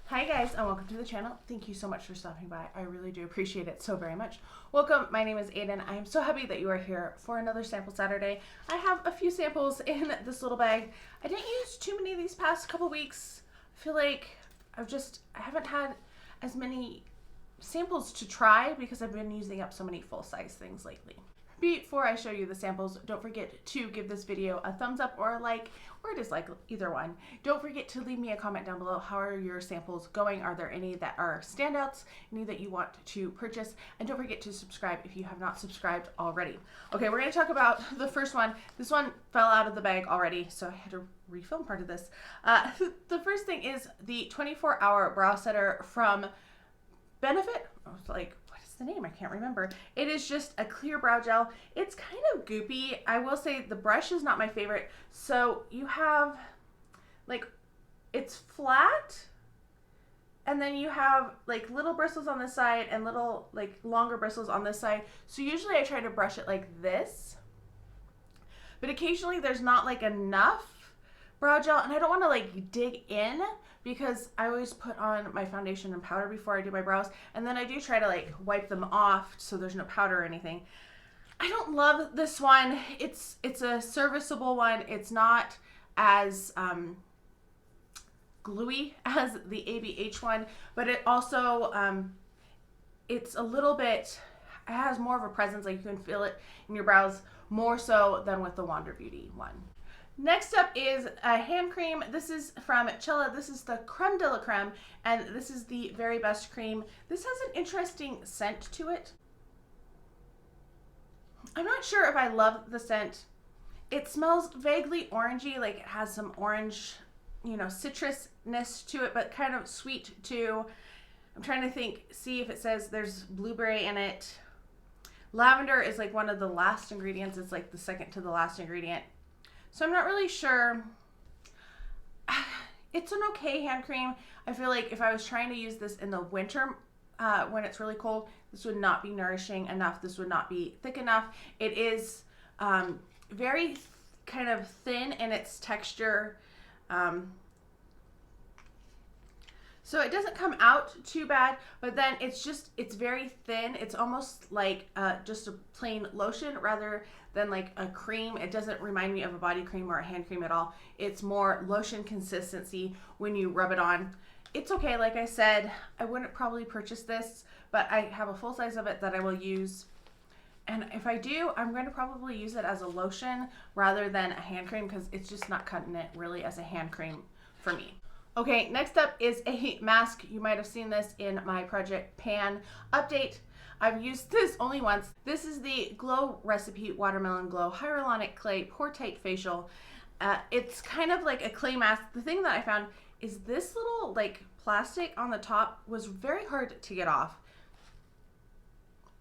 Hi guys, and welcome to the channel. Thank you so much for stopping by. I really do appreciate it so very much. Welcome, my name is Arden. I am so happy that you are here for another sample Saturday. I have a few samples in this little bag. I didn't use too many of these past couple weeks. I feel like I haven't had as many samples to try because I've been using up so many full-size things lately. Before I show you the samples, don't forget to give this video a thumbs up or a like or a dislike, either one. Don't forget to leave me a comment down below. How are your samples going? Are there any that are standouts, any that you want to purchase? And don't forget to subscribe if you have not subscribed already. Okay, we're going to talk about the first one. This one fell out of the bag already, so I had to refilm part of this. The first thing is the 24-hour brow setter from Benefit. I was like, the name? I can't remember. It is just a clear brow gel. It's kind of goopy. I will say the brush is not my favorite. So you have like, it's flat and then you have like little bristles on this side and little like longer bristles on this side. So usually I try to brush it like this, but occasionally there's not like enough brow gel and I don't want to like dig in because I always put on my foundation and powder before I do my brows, and then I do try to like wipe them off so there's no powder or anything. I don't love this one. It's a serviceable one. It's not as gluey as the ABH one, but it also it's a little bit, it has more of a presence, like you can feel it in your brows more so than with the Wander Beauty one. Next up is a hand cream. This is from Cela. This is the Creme de la Creme, and this is the very best cream. This has an interesting scent to it. I'm not sure if I love the scent. It smells vaguely orangey, like it has some orange, you know, citrusness to it, but kind of sweet too. I'm trying to see if it says there's blueberry in it. Lavender is like one of the last ingredients. It's like the second to the last ingredient. So I'm not really sure. It's an okay hand cream. I feel like if I was trying to use this in the winter when it's really cold, this would not be nourishing enough. This would not be thick enough. It is very kind of thin in its texture. So it doesn't come out too bad, but then it's very thin. It's almost like just a plain lotion rather than like a cream. It doesn't remind me of a body cream or a hand cream at all. It's more lotion consistency when you rub it on. It's okay, like I said, I wouldn't probably purchase this, but I have a full size of it that I will use. And if I do, I'm going to probably use it as a lotion rather than a hand cream because it's just not cutting it really as a hand cream for me. Okay, next up is a mask. You might have seen this in my Project Pan update. I've used this only once. This is the Glow Recipe Watermelon Glow Hyaluronic Clay Pore-Tight Facial. It's kind of like a clay mask. The thing that I found is this little like plastic on the top was very hard to get off.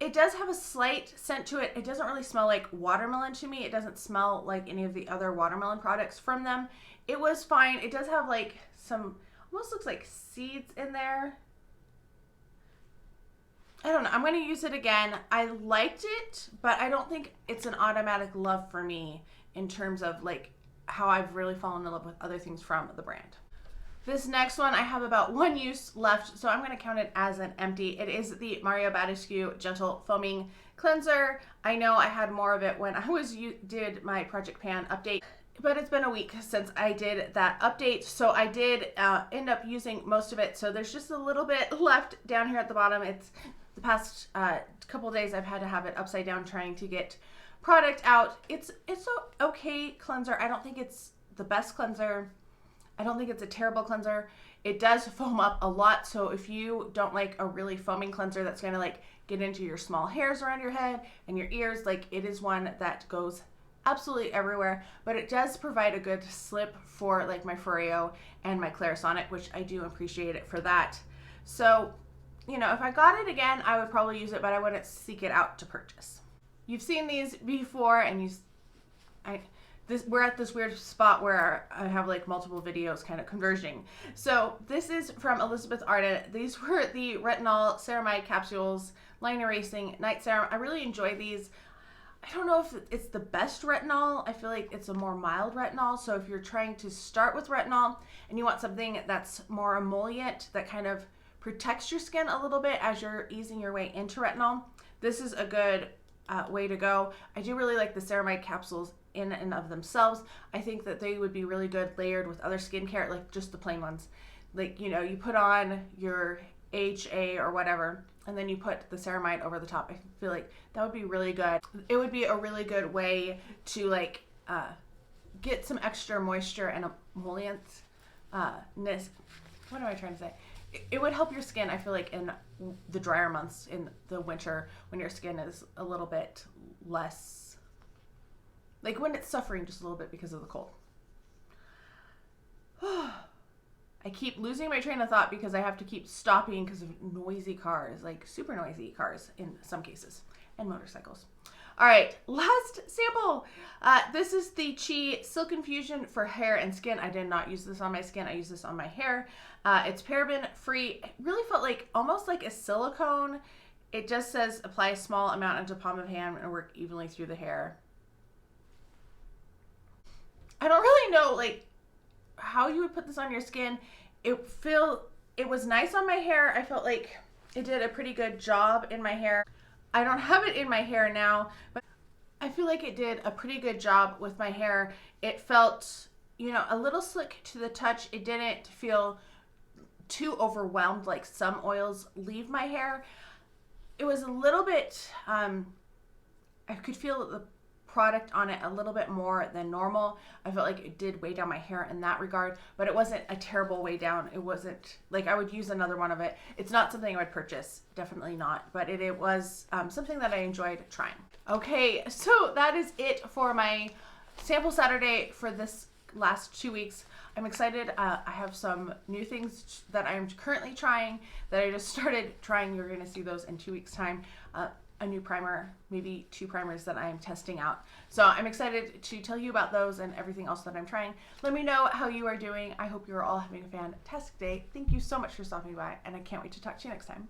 It does have a slight scent to it. It doesn't really smell like watermelon to me. It doesn't smell like any of the other watermelon products from them. It was fine. It does have like some, almost looks like seeds in there. I don't know. I'm going to use it again. I liked it, but I don't think it's an automatic love for me in terms of like how I've really fallen in love with other things from the brand. This next one, I have about one use left, so I'm going to count it as an empty. It is the Mario Badescu Gentle Foaming Cleanser. I know I had more of it when I did my Project Pan update, but it's been a week since I did that update, so I did end up using most of it. So there's just a little bit left down here at the bottom. It's the past couple days I've had to have it upside down trying to get product out. It's an okay cleanser. I don't think it's the best cleanser. I don't think it's a terrible cleanser. It does foam up a lot, so if you don't like a really foaming cleanser that's gonna like get into your small hairs around your head and your ears, like it is one that goes absolutely everywhere, but it does provide a good slip for like my Foreo and my Clarisonic, which I do appreciate it for that. So, you know, if I got it again, I would probably use it, but I wouldn't seek it out to purchase. You've seen these before, and we're at this weird spot where I have like multiple videos kind of converging. So this is from Arden. These were the Retinol Ceramide Capsules Line Erasing Night Serum. I really enjoy these. I don't know if it's the best retinol. I feel like it's a more mild retinol. So if you're trying to start with retinol and you want something that's more emollient, that kind of protects your skin a little bit as you're easing your way into retinol, this is a good way to go. I do really like the Ceramide capsules in and of themselves. I think that they would be really good layered with other skincare, like just the plain ones. Like, you know, you put on your HA or whatever, and then you put the Ceramide over the top. I feel like that would be really good. It would be a really good way to like get some extra moisture and emollient-ness. What am I trying to say? It would help your skin, I feel like, in the drier months, in the winter, when your skin is a little bit less, like when it's suffering just a little bit because of the cold. I keep losing my train of thought because I have to keep stopping because of noisy cars, like super noisy cars in some cases, and motorcycles. All right, last sample. This is the Chi Silk Infusion for hair and skin. I did not use this on my skin. I use this on my hair. It's paraben free. It really felt like almost like a silicone. It just says apply a small amount into palm of hand and work evenly through the hair. I don't really know like how you would put this on your skin. It was nice on my hair. I felt like it did a pretty good job in my hair. I don't have it in my hair now, but I feel like it did a pretty good job with my hair. It felt, you know, a little slick to the touch. It didn't feel too overwhelmed like some oils leave my hair. It was a little bit, I could feel the product on it a little bit more than normal. I felt like it did weigh down my hair in that regard, but it wasn't a terrible weigh down. It wasn't like I would use another one of it. It's not something I would purchase, definitely not, but it was something that I enjoyed trying. Okay, so that is it for my sample Saturday for this last 2 weeks. I'm excited. I have some new things that I'm currently trying that I just started trying. You're going to see those in 2 weeks time. A new primer, maybe 2 primers that I'm testing out. So I'm excited to tell you about those and everything else that I'm trying. Let me know how you are doing. I hope you're all having a fantastic day. Thank you so much for stopping by, and I can't wait to talk to you next time.